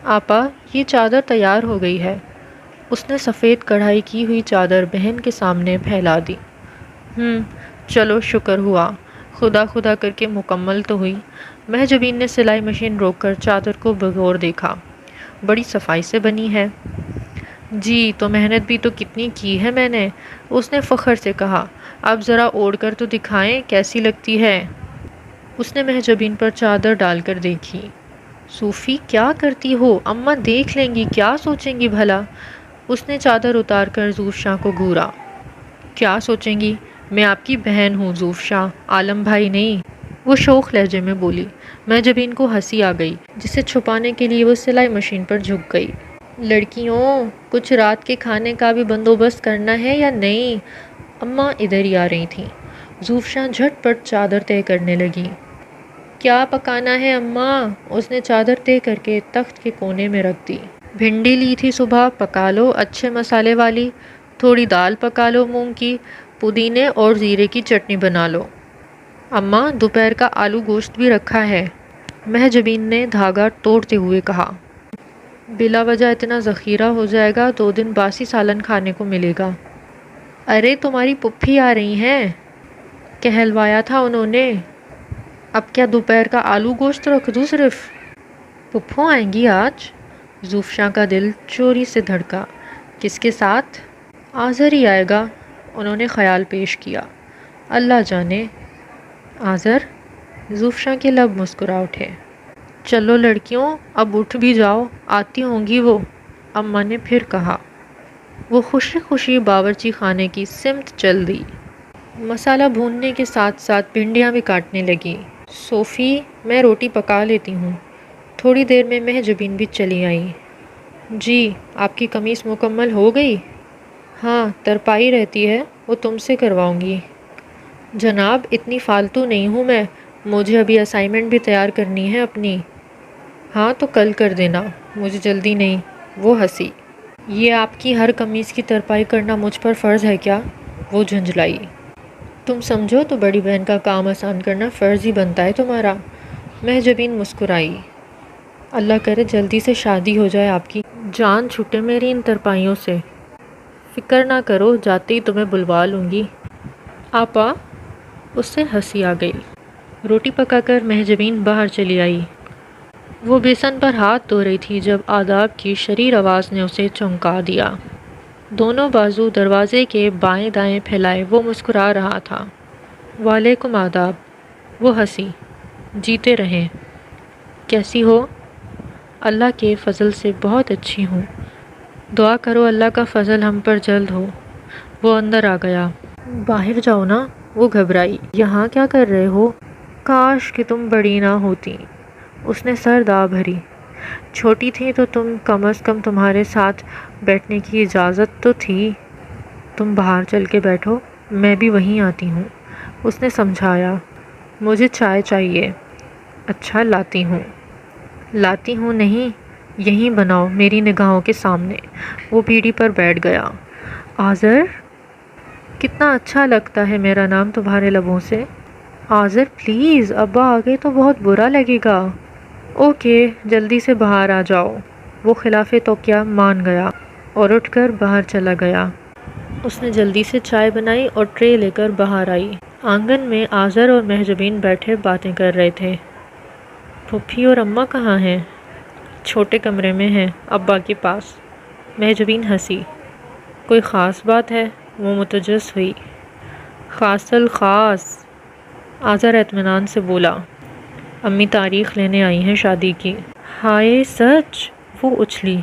آپا یہ چادر تیار ہو گئی ہے۔ اس نے سفید کڑھائی کی ہوئی چادر بہن کے سامنے پھیلا دی۔ چلو شکر ہوا، خدا خدا کر کے مکمل تو ہوئی۔ مہجبین نے سلائی مشین روک کر چادر کو بغور دیکھا۔ بڑی صفائی سے بنی ہے۔ جی تو محنت بھی تو کتنی کی ہے میں نے، اس نے فخر سے کہا۔ اب ذرا اوڑھ کر تو دکھائیں کیسی لگتی ہے۔ اس نے مہجبین پر چادر ڈال کر دیکھی۔ صوفی کیا کرتی ہو، اماں دیکھ لیں گی، کیا سوچیں گی بھلا؟ اس نے چادر اتار کر زوفشاں کو گھورا۔ کیا سوچیں گی؟ میں آپ کی بہن ہوں زوفشاں، عالم بھائی نہیں، وہ شوخ لہجے میں بولی۔ مہجبین کو ہنسی آ گئی، جسے چھپانے کے لیے وہ سلائی مشین پر جھک گئی۔ لڑکیوں، کچھ رات کے کھانے کا بھی بندوبست کرنا ہے یا نہیں؟ اماں ادھر ہی آ رہی تھیں۔ زوفشاں جھٹ پٹ چادر طے کرنے لگی۔ کیا پکانا ہے اماں؟ اس نے چادر طے کر کے تخت کے کونے میں رکھ دی۔ بھنڈی لی تھی صبح، پکا لو اچھے مسالے والی، تھوڑی دال پکا لو مونگ کی، پودینے اور زیرے کی چٹنی بنا لو۔ اماں دوپہر کا آلو گوشت بھی رکھا ہے، مہجبین نے دھاگا توڑتے ہوئے کہا۔ بلا وجہ اتنا ذخیرہ ہو جائے گا، 2 دن باسی سالن کھانے کو ملے گا۔ ارے تمہاری پپھی آ رہی ہیں، کہلوایا تھا انہوں نے۔ اب کیا دوپہر کا آلو گوشت رکھ دوں صرف؟ پپھو آئیں گی آج؟ زوفشاں کا دل چوری سے دھڑکا۔ کس کے ساتھ؟ آذر ہی آئے گا، انہوں نے خیال پیش کیا۔ اللہ جانے۔ آذر؟ زوفشاں کے لب مسکرا اٹھے۔ چلو لڑکیوں اب اٹھ بھی جاؤ، آتی ہوں گی وہ، اماں نے پھر کہا۔ وہ خوشی خوشی باورچی خانے کی سمت چل دی۔ مسالہ بھوننے کے ساتھ ساتھ بھنڈیاں بھی کاٹنے لگی۔ صوفی میں روٹی پکا لیتی ہوں۔ تھوڑی دیر میں مہجبین بھی چلی آئی۔ جی آپ کی قمیص مکمل ہو گئی؟ ہاں ترپائی رہتی ہے، وہ تم سے کرواؤں گی۔ جناب اتنی فالتو نہیں ہوں میں، مجھے ابھی اسائنمنٹ بھی تیار کرنی ہے اپنی۔ ہاں تو کل کر دینا، مجھے جلدی نہیں، وہ ہنسی۔ یہ آپ کی ہر قمیص کی ترپائی کرنا مجھ پر فرض ہے کیا؟ وہ جھنجھلائی۔ تم سمجھو تو بڑی بہن کا کام آسان کرنا فرض ہی بنتا ہے تمہارا۔ مہجبین مسکرائی۔ اللہ کرے جلدی سے شادی ہو جائے آپ کی، جان چھوٹے میری ان ترپائیوں سے۔ فکر نہ کرو، جاتے ہی تمہیں بلوا لوں گی۔ آپا؟ اس سے ہنسی آ گئی۔ روٹی پکا کر مہجبین باہر چلی آئی۔ وہ بیسن پر ہاتھ دھو رہی تھی جب آداب کی شریر آواز نے اسے چونکا دیا۔ دونوں بازو دروازے کے بائیں دائیں پھیلائے وہ مسکرا رہا تھا۔ وعلیکم آداب۔ وہ ہنسی۔ جیتے رہیں۔ کیسی ہو؟ اللہ کے فضل سے بہت اچھی ہوں، دعا کرو اللہ کا فضل ہم پر جلد ہو۔ وہ اندر آ گیا۔ باہر جاؤ نا، وہ گھبرائی۔ یہاں کیا کر رہے ہو؟ کاش کہ تم بڑی نہ ہوتی، اس نے سر دبا بھری۔ چھوٹی تھی تو تم کم از کم تمہارے ساتھ بیٹھنے کی اجازت تو تھی۔ تم باہر چل کے بیٹھو، میں بھی وہیں آتی ہوں، اس نے سمجھایا۔ مجھے چائے چاہیے۔ اچھا لاتی ہوں۔ لاتی ہوں نہیں، یہیں بناؤ میری نگاہوں کے سامنے۔ وہ پیڑھی پر بیٹھ گیا۔ آذر؟ کتنا اچھا لگتا ہے میرا نام تمہارے لبوں سے۔ آذر پلیز، ابا آ گئے تو بہت برا لگے گا۔ اوکے جلدی سے باہر آ جاؤ۔ وہ خلاف توقیہ مان گیا اور اٹھ کر باہر چلا گیا۔ اس نے جلدی سے چائے بنائی اور ٹرے لے کر باہر آئی۔ آنگن میں آذر اور مہجبین بیٹھے باتیں کر رہے تھے۔ پھوپھی اور اماں کہاں ہیں؟ چھوٹے کمرے میں ہیں، ابا کے پاس۔ مہجبین ہنسی۔ کوئی خاص بات ہے؟ وہ متجس ہوئی۔ خاص الخاص، آذر اطمینان سے بولا۔ امی تاریخ لینے آئی ہیں شادی کی۔ ہائے سچ؟ وہ اچھلی۔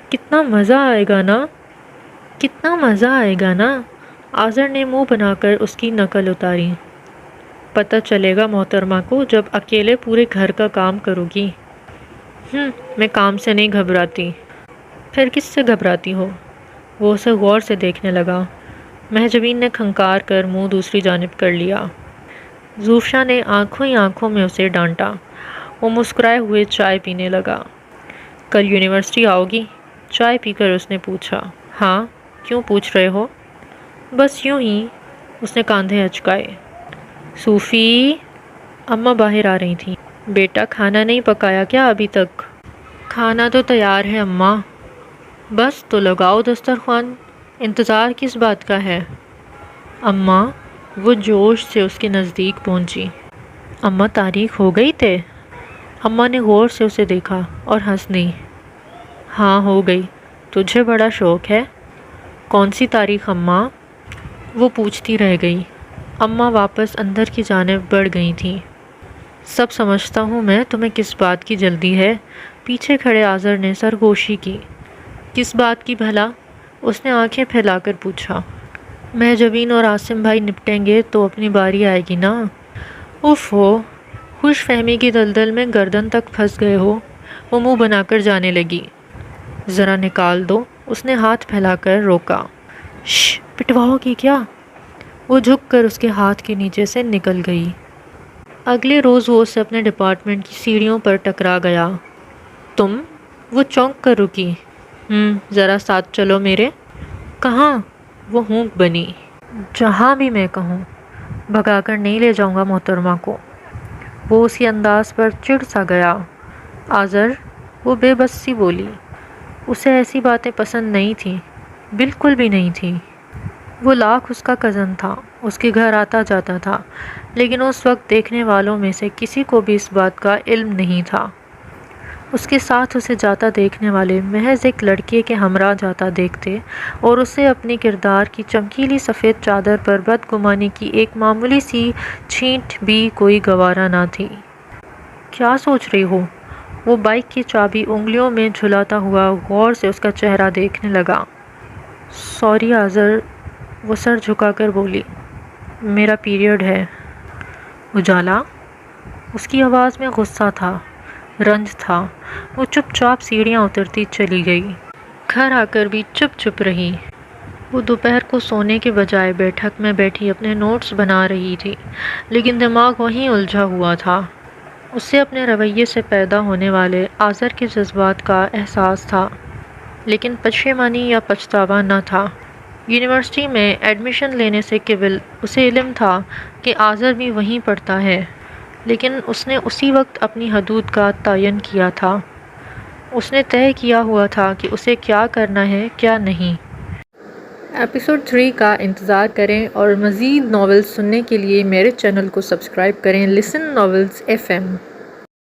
کتنا مزہ آئے گا نا، کتنا مزہ آئے گا نا۔ آذر نے منہ بنا کر اس کی نقل اتاری۔ پتہ چلے گا محترمہ کو جب اکیلے پورے گھر کا کام کرو گی۔ میں کام سے نہیں گھبراتی۔ پھر کس سے گھبراتی ہو؟ وہ اسے غور سے دیکھنے لگا۔ مہجبین نے کھنکار کر منہ دوسری جانب کر لیا۔ زوفشاں نے آنکھوں ہی آنکھوں میں اسے ڈانٹا۔ وہ مسکرائے ہوئے چائے پینے لگا۔ کل یونیورسٹی آؤ گی؟ چائے پی کر اس نے پوچھا۔ ہاں، کیوں پوچھ رہے ہو؟ بس یوں ہی، اس نے کاندھے اچکائے۔ صوفی؟ اماں باہر آ رہی تھیں۔ بیٹا کھانا نہیں پکایا کیا ابھی تک؟ کھانا تو تیار ہے اماں، بس تو لگاؤ دسترخوان، انتظار کس بات کا ہے؟ اماں وہ جوش سے اس کے نزدیک پہنچی۔ اماں تاریخ ہو گئی تے؟ اماں نے غور سے اسے دیکھا اور ہنس دی۔ ہاں ہو گئی، تجھے بڑا شوق ہے؟ کون سی تاریخ اماں؟ وہ پوچھتی رہ گئی۔ اماں واپس اندر کی جانب بڑھ گئی تھیں۔ سب سمجھتا ہوں میں، تمہیں کس بات کی جلدی ہے؟ پیچھے کھڑے آذر نے سرگوشی کی۔ کس بات کی بھلا؟ اس نے آنکھیں پھیلا کر پوچھا۔ مہجبین اور عاصم بھائی نپٹیں گے تو اپنی باری آئے گی نا۔ اف ہو، خوش فہمی کی دلدل میں گردن تک پھنس گئے ہو۔ وہ منہ بنا کر جانے لگی۔ ذرا نکال دو، اس نے ہاتھ پھیلا کر روکا۔ شش، پٹواؤ گی کیا؟ وہ جھک کر اس کے ہاتھ کے نیچے سے نکل گئی۔ اگلے روز وہ اسے اپنے ڈپارٹمنٹ کی سیڑھیوں پر ٹکرا گیا۔ تم؟ وہ چونک کر رکی۔ ذرا ساتھ چلو میرے۔ کہاں؟ وہ ہونک بنی۔ جہاں بھی میں کہوں، بھگا کر نہیں لے جاؤں گا محترمہ کو۔ وہ اسی انداز پر چڑ سا گیا۔ آذر، وہ بے بس سی بولی۔ اسے ایسی باتیں پسند نہیں تھیں، بالکل بھی نہیں تھیں۔ وہ لاکھ اس کا کزن تھا، اس کے گھر آتا جاتا تھا، لیکن اس وقت دیکھنے والوں میں سے کسی کو بھی اس بات کا علم نہیں تھا۔ اس کے ساتھ اسے جاتا دیکھنے والے محض ایک لڑکے کے ہمراہ جاتا دیکھتے اور اسے اپنی کردار کی چمکیلی سفید چادر پر بدگمانی کی ایک معمولی سی چھینٹ بھی کوئی گوارا نہ تھی۔ کیا سوچ رہی ہو؟ وہ بائک کی چابی انگلیوں میں جھلاتا ہوا غور سے اس کا چہرہ دیکھنے لگا۔ سوری آذر، وہ سر جھکا کر بولی۔ میرا پیریڈ ہے۔ اجالا؟ اس کی آواز میں غصہ تھا، رنج تھا۔ وہ چپ چاپ سیڑھیاں اترتی چلی گئی۔ گھر آ کر بھی چپ چپ رہی۔ وہ دوپہر کو سونے کے بجائے بیٹھک میں بیٹھی اپنے نوٹس بنا رہی تھی، لیکن دماغ وہیں الجھا ہوا تھا۔ اسے اپنے رویے سے پیدا ہونے والے آذر کے جذبات کا احساس تھا، لیکن پشیمانی یا پچھتاوا نہ تھا۔ یونیورسٹی میں ایڈمیشن لینے سے قبل اسے علم تھا کہ آذر بھی وہیں پڑھتا ہے، لیکن اس نے اسی وقت اپنی حدود کا تعین کیا تھا۔ اس نے طے کیا ہوا تھا کہ اسے کیا کرنا ہے کیا نہیں۔ ایپیسوڈ 3 کا انتظار کریں اور مزید ناولز سننے کے لیے میرے چینل کو سبسکرائب کریں۔ لسن ناولز FM